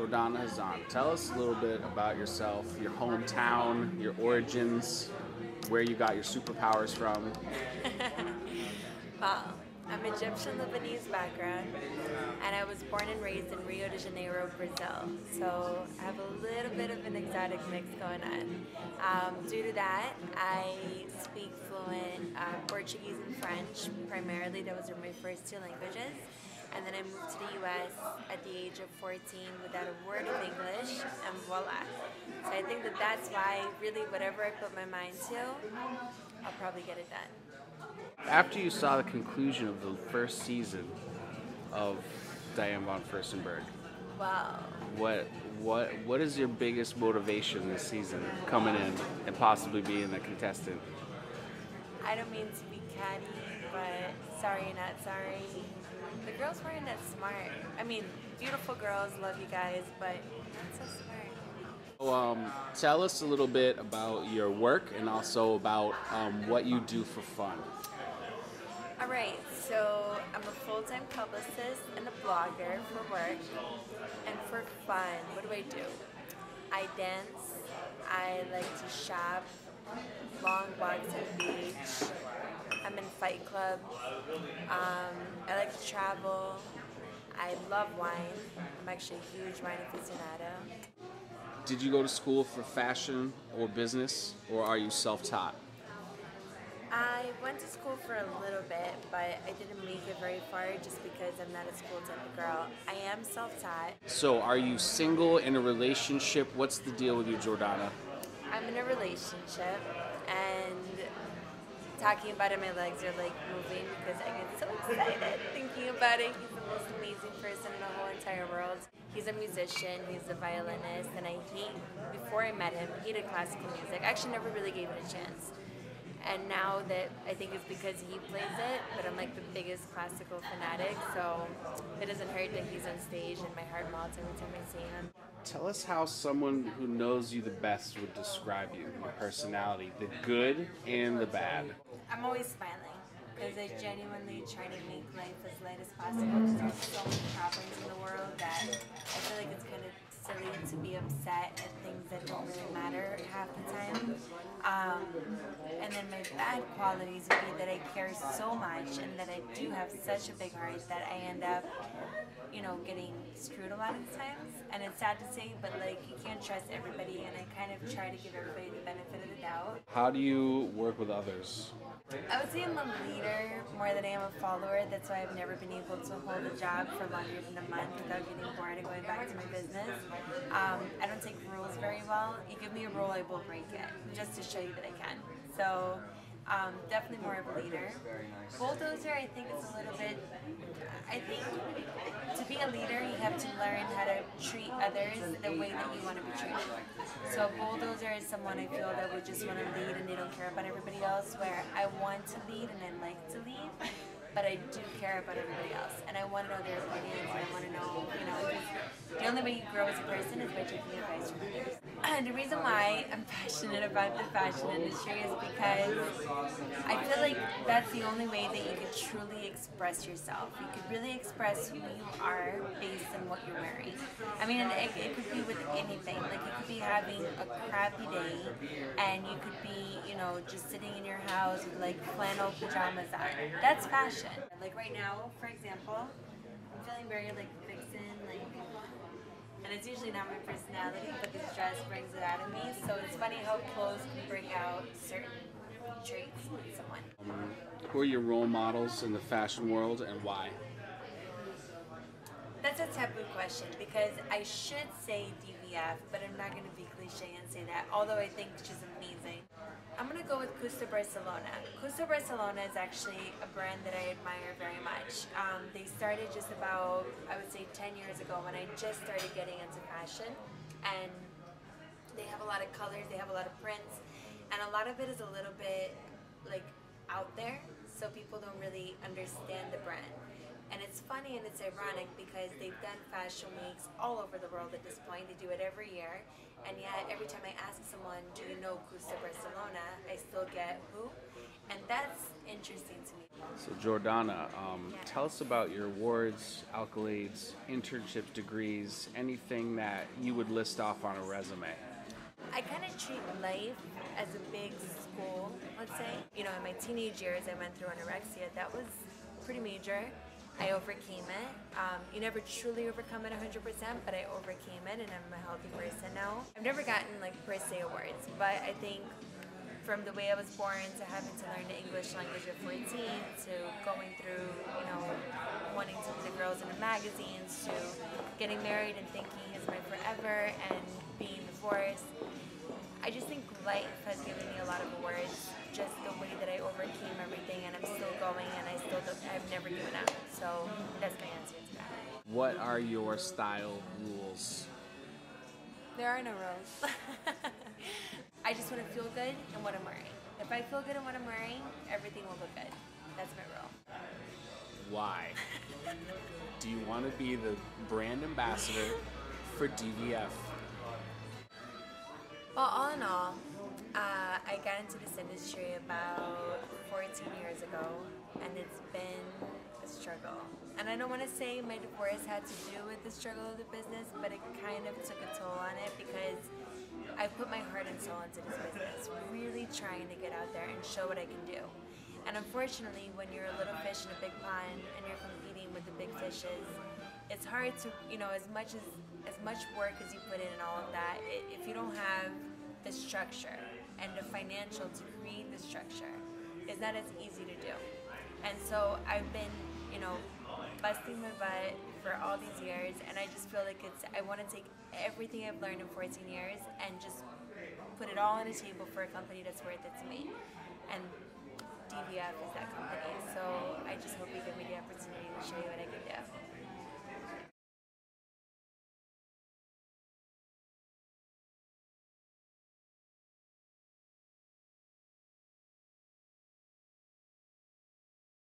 Jordana Hazan. Tell us a little bit about yourself, your hometown, your origins, where you got your superpowers from. Well, I'm Egyptian Lebanese background, and I was born and raised in Rio de Janeiro, Brazil. So I have a little bit of an exotic mix going on. Due to that, I speak fluent Portuguese and French primarily. Those are my first two languages. And then I moved to the US at the age of 14 without a word of English, and voila. So I think that that's why, really, whatever I put my mind to, I'll probably get it done. After you saw the conclusion of the first season of Diane von Furstenberg, Wow. what is your biggest motivation this season coming in and possibly being a contestant? I don't mean to be catty, but sorry, not sorry. The girls weren't that smart. I mean, beautiful girls, love you guys, but not so smart. Tell us a little bit about your work and also about what you do for fun. All right, so I'm a full-time publicist and a blogger for work. And for fun, what do? I dance, I like to shop, long walks at the beach, I'm in Fight Club, I like to travel, I love wine, I'm actually a huge wine aficionado. Did you go to school for fashion or business, or are you self-taught? I went to school for a little bit, but I didn't make it very far just because I'm not a school type of girl. I am self-taught. So are you single, in a relationship? What's the deal with you, Jordana? I'm in a relationship, and talking about it, my legs are like moving because I get so excited thinking about it. He's the most amazing person in the whole entire world. He's a musician, he's a violinist, and before I met him, he hated classical music. I actually never really gave it a chance. And now that I think it's because he plays it, but I'm like the biggest classical fanatic, so it doesn't hurt that he's on stage and my heart melts every time I see him. Tell us how someone who knows you the best would describe you, your personality, the good and the bad. I'm always smiling because I genuinely try to make life as light as possible because there's so many problems in the world that I feel like it's kind of silly to be upset at things that don't really matter half the time. And then my bad qualities would be that I care so much and that I do have such a big heart that I end up, getting screwed a lot of the times. And it's sad to say, but like you can't trust everybody, and I kind of try to give everybody the benefit of the doubt. How do you work with others? I would say I'm a leader more than I am a follower. That's why I've never been able to hold a job for longer than a month without getting bored and going back to my business. I don't take rules very well. You give me a rule, I will break it, just to show you that I can. So definitely more of a leader. Bulldozer, I think is a little bit, I think to be a leader, you have to learn how to treat others the way that you want to be treated. So a bulldozer is someone I feel that would just want to lead and they don't care about everybody else, where I want to lead and I like to lead, but I do care about everybody else. And I want to know their opinions, and I want to know, because the only way you grow as a person is by taking advice from others. And the reason why I'm passionate about the fashion industry is because I feel like that's the only way that you could truly express yourself. You could really express who you are based on what you're wearing. I mean, it could be with anything. Like you could be having a crappy day, and you could be, just sitting in your house with like flannel pajamas on. That's fashion. Like right now, for example, I'm feeling very like vixen, and it's usually not my personality, but this dress brings it out of me. So it's funny how clothes can bring out certain traits in someone. Who are your role models in the fashion world and why? That's a taboo question because I should say DVF, but I'm not going to be cliche and say that, although I think she's amazing. I'm going to go with Custa Barcelona. Custa Barcelona is actually a brand that I admire very much. They started just about, I would say 10 years ago when I just started getting into fashion, and they have a lot of colors, they have a lot of prints, and a lot of it is a little bit like out there, so people don't really understand the brand. And it's funny and it's ironic because they've done fashion weeks all over the world at this point. They do it every year. And yet every time I ask someone, do you know Costa Barcelona, I still get who? And that's interesting to me. So Jordana, tell us about your awards, accolades, internships, degrees, anything that you would list off on a resume. I kind of treat life as a big school, let's say. You know, in my teenage years, I went through anorexia. That was pretty major. I overcame it. You never truly overcome it 100%, but I overcame it, and I'm a healthy person now. I've never gotten like per se awards, but I think from the way I was born to having to learn the English language at 14 to going through, you know, wanting to be the girls in the magazines to getting married and thinking it's my forever and being divorced. I just think life has given me a lot of awards, just the way that I overcame everything, and I'm still going, and I've never given up. So that's my answer to that. What are your style rules? There are no rules. I just want to feel good in what I'm wearing. If I feel good in what I'm wearing, everything will look good. That's my rule. Why? Do you want to be the brand ambassador for DVF? Well, all in all, I got into this industry about 14 years ago, and it's been a struggle. And I don't want to say my divorce had to do with the struggle of the business, but it kind of took a toll on it because I put my heart and soul into this business, really trying to get out there and show what I can do. And unfortunately, when you're a little fish in a big pond and you're competing with the big fishes, it's hard to, you know, as much work as you put in and all of that, if you don't have the structure and the financial to create the structure, it's not as easy to do. And so I've been, you know, busting my butt for all these years, and I just feel like I want to take everything I've learned in 14 years and just put it all on the table for a company that's worth it to me. And DVF is that company, so I just hope you give me the opportunity to show you what I can do.